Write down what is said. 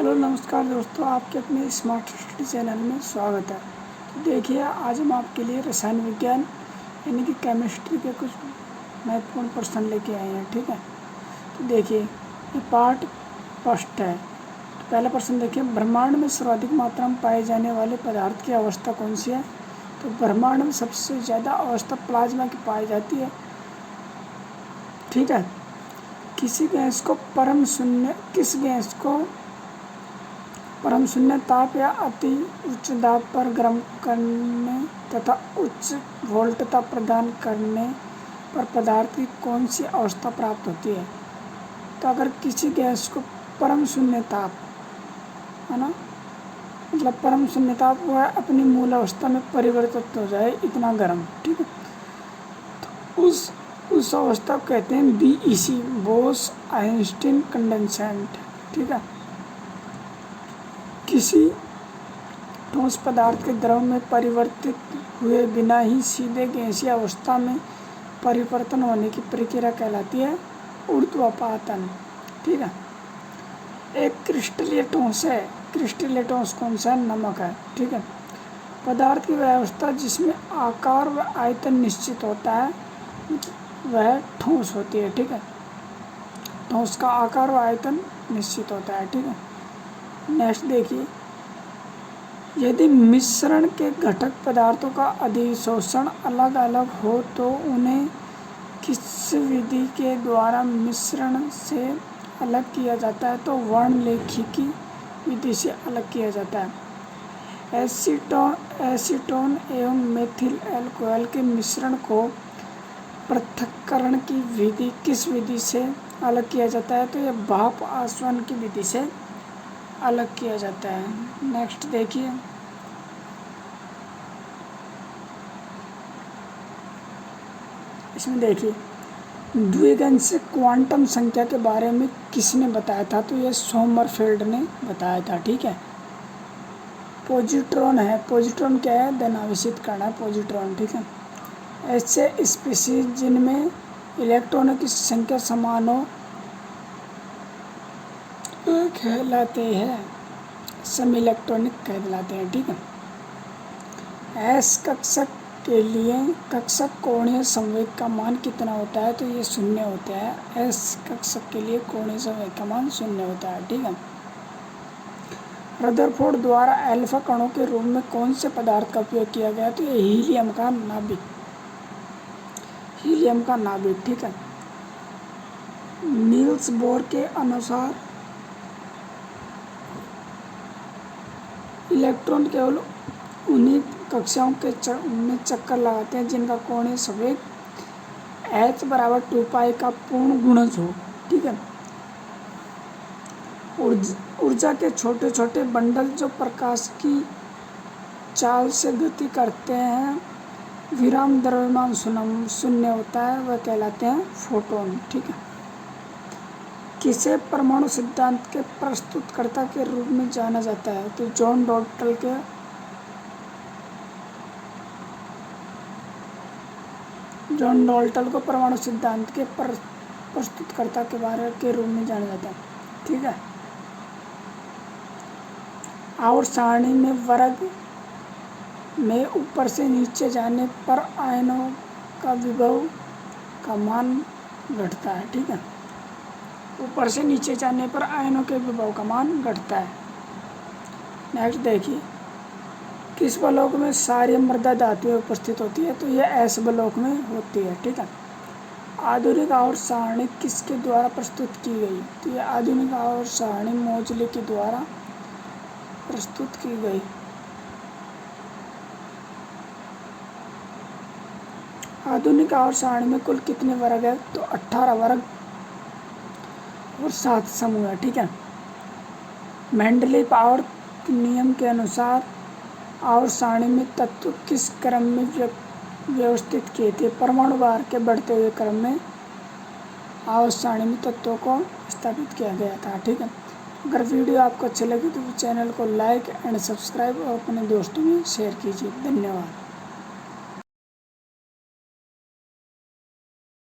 Hello नमस्कार दोस्तों, आपके अपने स्मार्ट स्टडी चैनल में स्वागत है। तो देखिए, आज हम आपके लिए रसायन विज्ञान यानी कि केमिस्ट्री के कुछ महत्वपूर्ण प्रश्न लेके आए हैं। ठीक है, तो देखिए ये पार्ट फर्स्ट है। तो पहला प्रश्न देखिए, ब्रह्मांड में सर्वाधिक मात्रा में पाए जाने वाले पदार्थ की अवस्था कौन सी है? तो ब्रह्मांड में सबसे ज़्यादा अवस्था प्लाज्मा की पाई जाती है। ठीक है, किस गैस को परम शून्य ताप या अति उच्च दाब पर गर्म करने तथा उच्च वोल्टता प्रदान करने पर पदार्थ की कौन सी अवस्था प्राप्त होती है? तो अगर किसी गैस को परम शून्य ताप, है ना, मतलब परम शून्य ताप वह अपनी मूल अवस्था में परिवर्तित हो जाए इतना गर्म, ठीक है, तो उस अवस्था को कहते हैं BEC, बोस आइंस्टीन कंडेंसेट। ठीक है, किसी ठोस पदार्थ के द्रव में परिवर्तित हुए बिना ही सीधे गैसीय अवस्था में परिवर्तन होने की प्रक्रिया कहलाती है ऊर्ध्वपातन। ठीक है, एक क्रिस्टलीय ठोस है। क्रिस्टलीय ठोस कौन सा है? नमक है। ठीक है, पदार्थ की वह अवस्था जिसमें आकार व आयतन निश्चित होता है वह ठोस होती है। ठीक है, ठोस का आकार व आयतन निश्चित होता है। ठीक है, नेक्स्ट देखिए, यदि मिश्रण के घटक पदार्थों का अधिशोषण अलग अलग हो तो उन्हें किस विधि के द्वारा मिश्रण से अलग किया जाता है? तो वर्णलेखिकी विधि से अलग किया जाता है। एसीटोन एवं मेथिल अल्कोहल के मिश्रण को पृथक्करण की विधि किस विधि से अलग किया जाता है? तो यह भाप आसवन की विधि से अलग किया जाता है। नेक्स्ट देखिए, इसमें देखिए द्विगंश क्वांटम संख्या के बारे में किसने बताया था? तो ये सोमरफेल्ड ने बताया था। ठीक है, पॉजिट्रॉन है। पॉजिट्रॉन क्या है? धनावेशित कण है पॉजिट्रॉन। ठीक है, ऐसे स्पीशीज जिनमें इलेक्ट्रॉनों की संख्या समान हो कहलाते हैं सम इलेक्ट्रॉनिक कहलाते हैं। ठीक है, एस कक्षक के लिए कक्षक कोणीय संवेग का मान कितना होता है? तो ये 0 होता है। एस कक्षक के लिए कोणीय संवेग का मान 0 होता है। ठीक है, रदरफोर्ड द्वारा अल्फा कणों के रूप में कौन से पदार्थ का उपयोग किया गया? तो ये हीलियम का नाभिक। ठीक है, नील्स बोर के अनुसार इलेक्ट्रॉन केवल उन्हीं कक्षाओं के में चक्कर लगाते हैं जिनका कोणीय संवेग h = 2π का पूर्ण गुणज हो। ठीक है, ऊर्जा के छोटे छोटे बंडल जो प्रकाश की चाल से गति करते हैं, विराम द्रव्यमान 0 होता है, वह कहलाते हैं फोटोन। ठीक है, किसे परमाणु सिद्धांत के प्रस्तुतकर्ता के रूप में जाना जाता है? तो जॉन डाल्टन को परमाणु सिद्धांत के प्रस्तुतकर्ता के रूप में जाना जाता है। ठीक है, आवर्त सारणी में वर्ग में ऊपर से नीचे जाने पर आयनों का विभव का मान घटता है। ठीक है, ऊपर से नीचे जाने पर आयनों के विभव का मान घटता है। नेक्स्ट देखिए, किस ब्लॉक में सारी मृदा धातुएं उपस्थित होती है? तो यह एस ब्लॉक में होती है। ठीक है, आधुनिक आवर्त सारणी किसके द्वारा प्रस्तुत की गई? तो यह आधुनिक आवर्त सारणी मोजले के द्वारा प्रस्तुत की गई। आधुनिक आवर्त सारणी में कुल कितने वर्ग है? तो 18 वर्ग और 7 समूह है। ठीक है, मेंडलीव आवर्त नियम के अनुसार आवर्त सारणी में तत्व किस क्रम में व्यवस्थित किए थे? परमाणु भार के बढ़ते हुए क्रम में आवर्त सारणी में तत्वों को स्थापित किया गया था। ठीक है, अगर वीडियो आपको अच्छी लगी तो चैनल को लाइक एंड सब्सक्राइब और अपने दोस्तों में शेयर कीजिए। धन्यवाद।